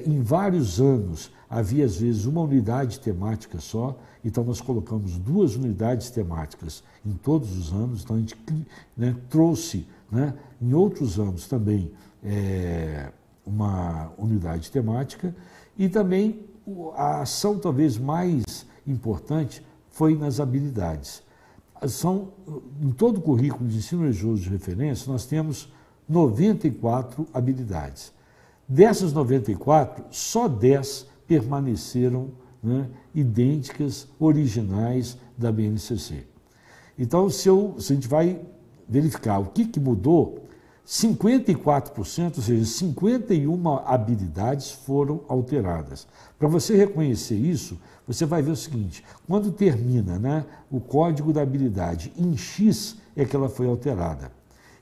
Em vários anos havia às vezes uma unidade temática só, então nós colocamos 2 unidades temáticas em todos os anos, então a gente, né, trouxe, né, em outros anos também uma unidade temática e também a ação talvez mais importante foi nas habilidades. Em todo o currículo de ensino religioso de referência nós temos 94 habilidades. Dessas 94, só 10 permaneceram, né, idênticas, originais da BNCC. Então, se a gente vai verificar o que mudou, 54%, ou seja, 51 habilidades foram alteradas. Para você reconhecer isso, você vai ver o seguinte, quando termina, né, o código da habilidade em X, é que ela foi alterada.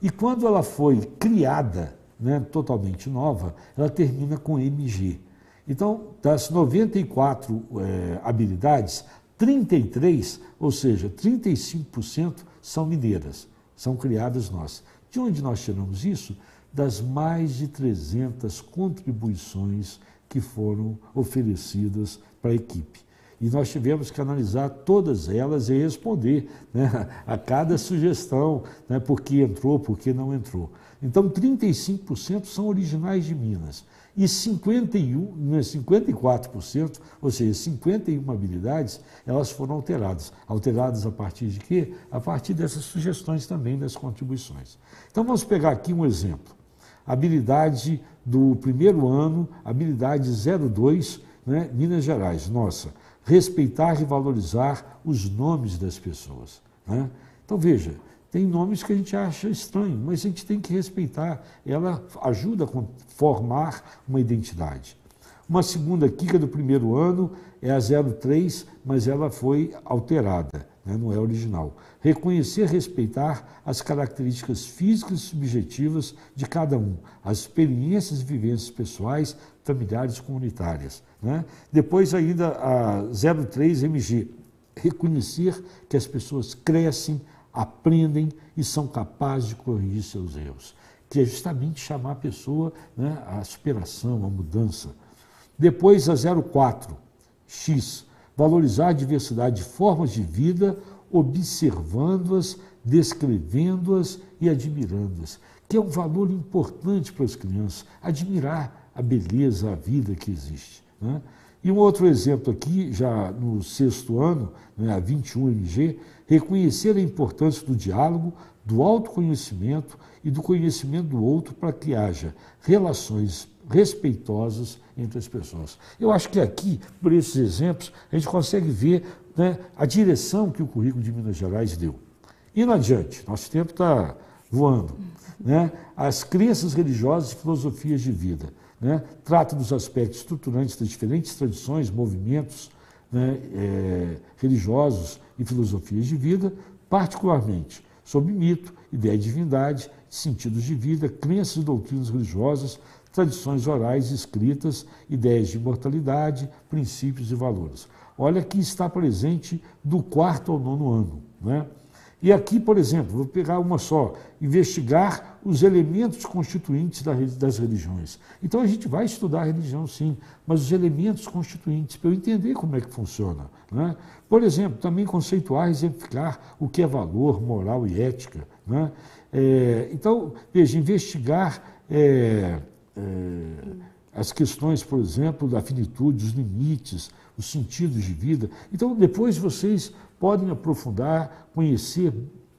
E quando ela foi criada, né, totalmente nova, ela termina com MG. Então, das 94 habilidades, 33, ou seja, 35% são mineiras. são criadas nossas. De onde nós tiramos isso? Das mais de 300 contribuições que foram oferecidas para a equipe. E nós tivemos que analisar todas elas e responder, né, a cada sugestão, né, por que entrou, por que não entrou. Então, 35% são originais de Minas. E 54%, ou seja, 51 habilidades, elas foram alteradas. Alteradas a partir de quê? A partir dessas sugestões também, das contribuições. Então, vamos pegar aqui um exemplo. Habilidade do primeiro ano, habilidade 02, né, Minas Gerais, nossa. Respeitar e valorizar os nomes das pessoas, né? Então, veja, tem nomes que a gente acha estranho, mas a gente tem que respeitar. Ela ajuda a formar uma identidade. Uma segunda aqui, que é do primeiro ano, é a 03, mas ela foi alterada, né? Não é original. Reconhecer e respeitar as características físicas e subjetivas de cada um, as experiências e vivências pessoais, familiares e comunitárias, né? Depois ainda a 03MG, reconhecer que as pessoas crescem, aprendem e são capazes de corrigir seus erros, que é justamente chamar a pessoa, né, à superação, à mudança. Depois a 04X, valorizar a diversidade de formas de vida, observando-as, descrevendo-as e admirando-as, que é um valor importante para as crianças, admirar a beleza, a vida que existe, né? E um outro exemplo aqui, já no 6º ano, né, a 21MG, reconhecer a importância do diálogo, do autoconhecimento e do conhecimento do outro para que haja relações respeitosas entre as pessoas. Eu acho que aqui, por esses exemplos, a gente consegue ver, né, a direção que o currículo de Minas Gerais deu. Indo adiante, nosso tempo está voando, né? As crenças religiosas e filosofias de vida, né? Trata dos aspectos estruturantes das diferentes tradições, movimentos, né, religiosos e filosofias de vida, particularmente sobre mito, ideia de divindade, sentidos de vida, crenças e doutrinas religiosas, tradições orais e escritas, ideias de imortalidade, princípios e valores. Olha que está presente do 4º ao 9º ano, né? E aqui, por exemplo, vou pegar uma só, investigar os elementos constituintes das religiões. Então a gente vai estudar a religião, sim, mas os elementos constituintes, para eu entender como é que funciona, né? Por exemplo, também conceituar e exemplificar o que é valor, moral e ética, né? Então, veja, investigar as questões, por exemplo, da finitude, os limites, os sentidos de vida. Então, depois vocês podem aprofundar, conhecer,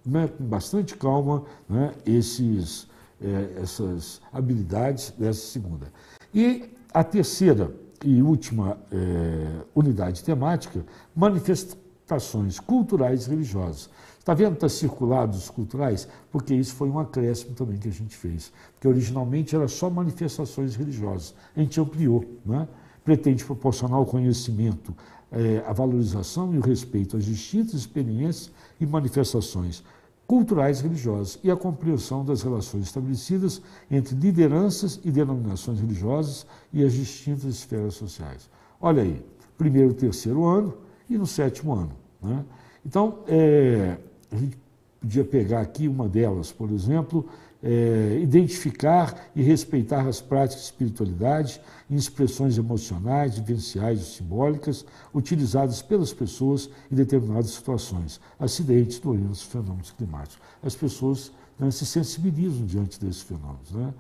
né, com bastante calma, né, essas habilidades dessa segunda. E a terceira e última unidade temática, manifestações culturais e religiosas. Está vendo? Está circulado os culturais? Porque isso foi um acréscimo também que a gente fez. Porque originalmente era só manifestações religiosas. A gente ampliou, né? Pretende proporcionar o conhecimento, a valorização e o respeito às distintas experiências e manifestações culturais e religiosas e a compreensão das relações estabelecidas entre lideranças e denominações religiosas e as distintas esferas sociais. Olha aí, 1º e 3º ano e no 7º ano, né? Então, a gente podia pegar aqui uma delas, por exemplo, identificar e respeitar as práticas de espiritualidade em expressões emocionais, vivenciais e simbólicas utilizadas pelas pessoas em determinadas situações, acidentes, doenças, fenômenos climáticos. As pessoas, né, se sensibilizam diante desses fenômenos, né?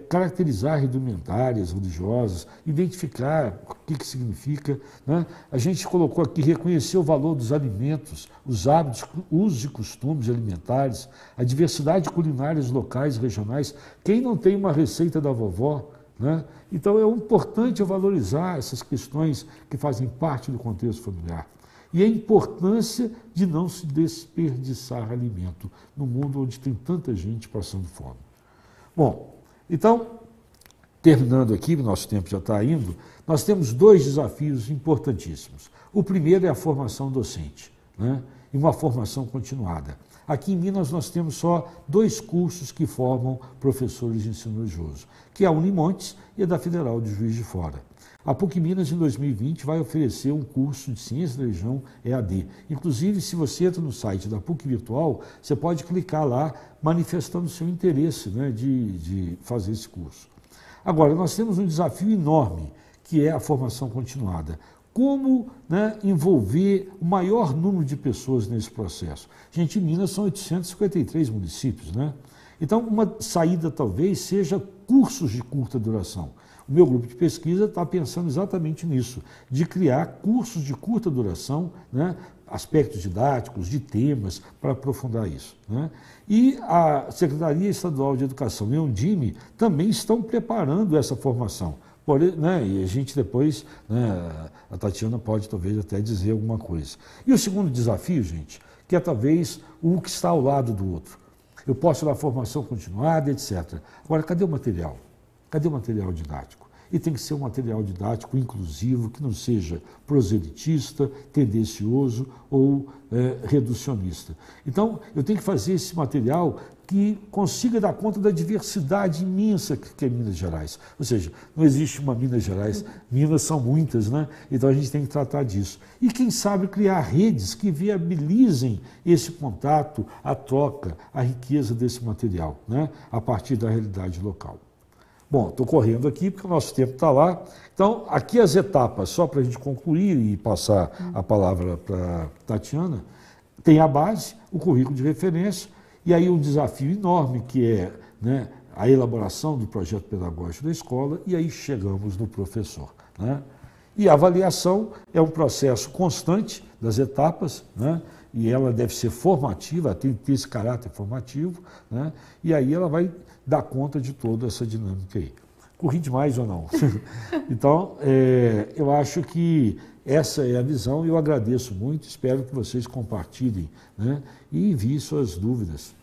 Caracterizar indumentárias religiosas, identificar o que significa, né? A gente colocou aqui, reconhecer o valor dos alimentos, os hábitos, usos e costumes alimentares, a diversidade culinárias locais e regionais. Quem não tem uma receita da vovó, né? Então é importante valorizar essas questões que fazem parte do contexto familiar. E a importância de não se desperdiçar alimento no mundo onde tem tanta gente passando fome. Bom, então, terminando aqui, o nosso tempo já está indo, nós temos 2 desafios importantíssimos. O primeiro é a formação docente, né? E uma formação continuada. Aqui em Minas nós temos só 2 cursos que formam professores de ensino religioso, que é a Unimontes e a da Federal de Juiz de Fora. A PUC Minas, em 2020, vai oferecer um curso de Ciência da Religião EAD. Inclusive, se você entra no site da PUC Virtual, você pode clicar lá, manifestando seu interesse, né, de fazer esse curso. Agora, nós temos um desafio enorme, que é a formação continuada. Como, né, envolver o maior número de pessoas nesse processo? Gente, em Minas são 853 municípios, né? Então, uma saída talvez seja cursos de curta duração. O meu grupo de pesquisa está pensando exatamente nisso, de criar cursos de curta duração, né, aspectos didáticos, de temas, para aprofundar isso, né? E a Secretaria Estadual de Educação e a Undime também estão preparando essa formação. Né, e a gente depois, né, a Tatiana pode talvez até dizer alguma coisa. E o segundo desafio, gente, que é talvez o que está ao lado do outro. Eu posso dar formação continuada, etc. Agora, cadê o material? Cadê o material didático? E tem que ser um material didático inclusivo, que não seja proselitista, tendencioso ou reducionista. Então, eu tenho que fazer esse material que consiga dar conta da diversidade imensa que é Minas Gerais. Ou seja, não existe uma Minas Gerais, Minas são muitas, né? Então a gente tem que tratar disso. E quem sabe criar redes que viabilizem esse contato, a troca, a riqueza desse material, né? A partir da realidade local. Bom, estou correndo aqui porque o nosso tempo está lá. Então, aqui as etapas, só para a gente concluir e passar a palavra para a Tatiana, tem a base, o currículo de referência, e aí um desafio enorme que é, né, a elaboração do projeto pedagógico da escola, e aí chegamos no professor, né? E a avaliação é um processo constante das etapas, né? E ela deve ser formativa, tem que ter esse caráter formativo, né? E aí ela vai dar conta de toda essa dinâmica aí. Corri demais ou não? Então, eu acho que essa é a visão e eu agradeço muito, espero que vocês compartilhem, né? E enviem suas dúvidas.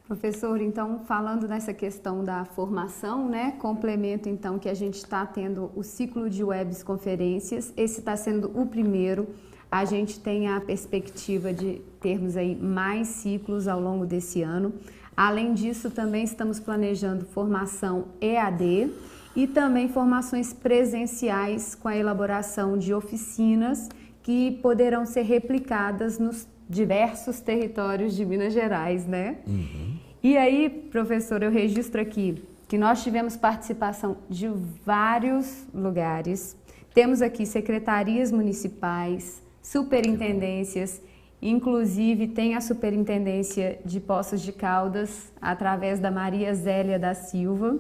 Professor, então, falando nessa questão da formação, né, complemento então que a gente está tendo o ciclo de webs conferências, esse está sendo o primeiro, a gente tem a perspectiva de termos aí mais ciclos ao longo desse ano. Além disso, também estamos planejando formação EAD e também formações presenciais com a elaboração de oficinas que poderão ser replicadas nos diversos territórios de Minas Gerais, né? Uhum. E aí, professor, eu registro aqui que nós tivemos participação de vários lugares. Temos aqui secretarias municipais, superintendências, inclusive tem a Superintendência de Poços de Caldas, através da Maria Zélia da Silva.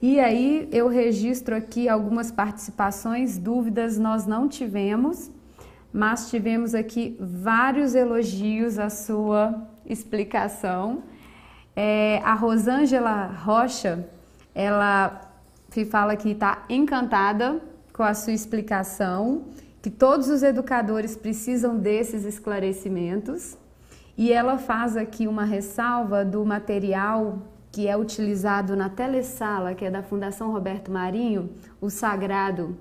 E aí eu registro aqui algumas participações, dúvidas nós não tivemos, mas tivemos aqui vários elogios à sua explicação. A Rosângela Rocha, ela fala que está encantada com a sua explicação, que todos os educadores precisam desses esclarecimentos, e ela faz aqui uma ressalva do material que é utilizado na telesala, que é da Fundação Roberto Marinho, o Sagrado.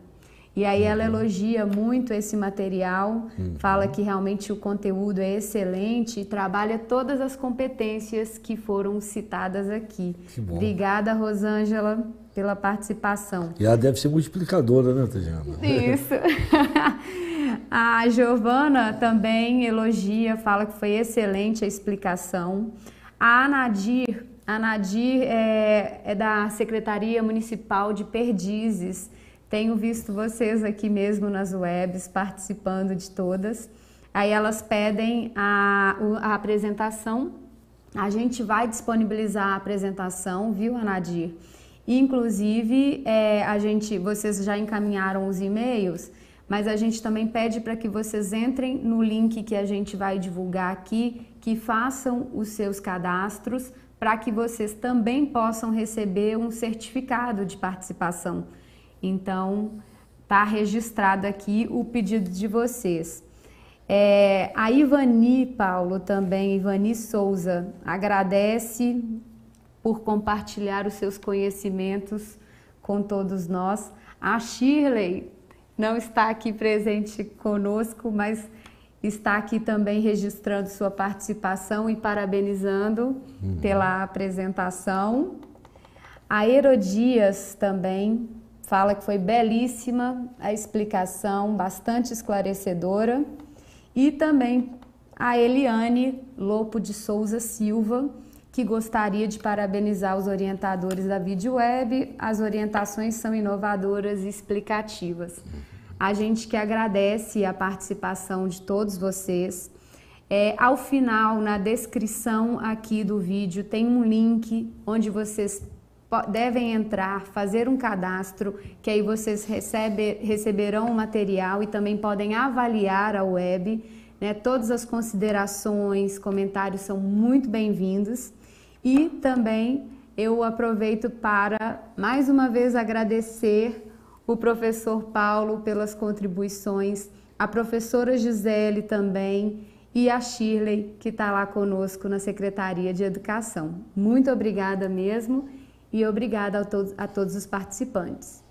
E aí ela elogia muito esse material, fala que realmente o conteúdo é excelente e trabalha todas as competências que foram citadas aqui. Obrigada, Rosângela, pela participação. E ela deve ser multiplicadora, né, Tatiana? Isso. A Giovana também elogia, fala que foi excelente a explicação. A Anadir é da Secretaria Municipal de Perdizes. Tenho visto vocês aqui mesmo nas webs, participando de todas. Aí elas pedem a apresentação. A gente vai disponibilizar a apresentação, viu, Anadir? Inclusive, vocês já encaminharam os e-mails, mas a gente também pede para que vocês entrem no link que a gente vai divulgar aqui, que façam os seus cadastros, para que vocês também possam receber um certificado de participação. Então, está registrado aqui o pedido de vocês. A Ivani, Paulo, também, Ivani Souza, agradece por compartilhar os seus conhecimentos com todos nós. A Shirley não está aqui presente conosco, mas está aqui também registrando sua participação e parabenizando pela apresentação. A Herodias também fala que foi belíssima a explicação, bastante esclarecedora. E também a Eliane Lopo de Souza Silva, que gostaria de parabenizar os orientadores da VideoWeb. As orientações são inovadoras e explicativas. A gente que agradece a participação de todos vocês. Ao final, na descrição aqui do vídeo, tem um link onde vocês devem entrar, fazer um cadastro, que aí vocês receberão o material e também podem avaliar a web, né? Todas as considerações, comentários são muito bem-vindos. E também eu aproveito para, mais uma vez, agradecer o professor Paulo pelas contribuições, a professora Gisele também e a Shirley, que está lá conosco na Secretaria de Educação. Muito obrigada mesmo e obrigada a todos os participantes.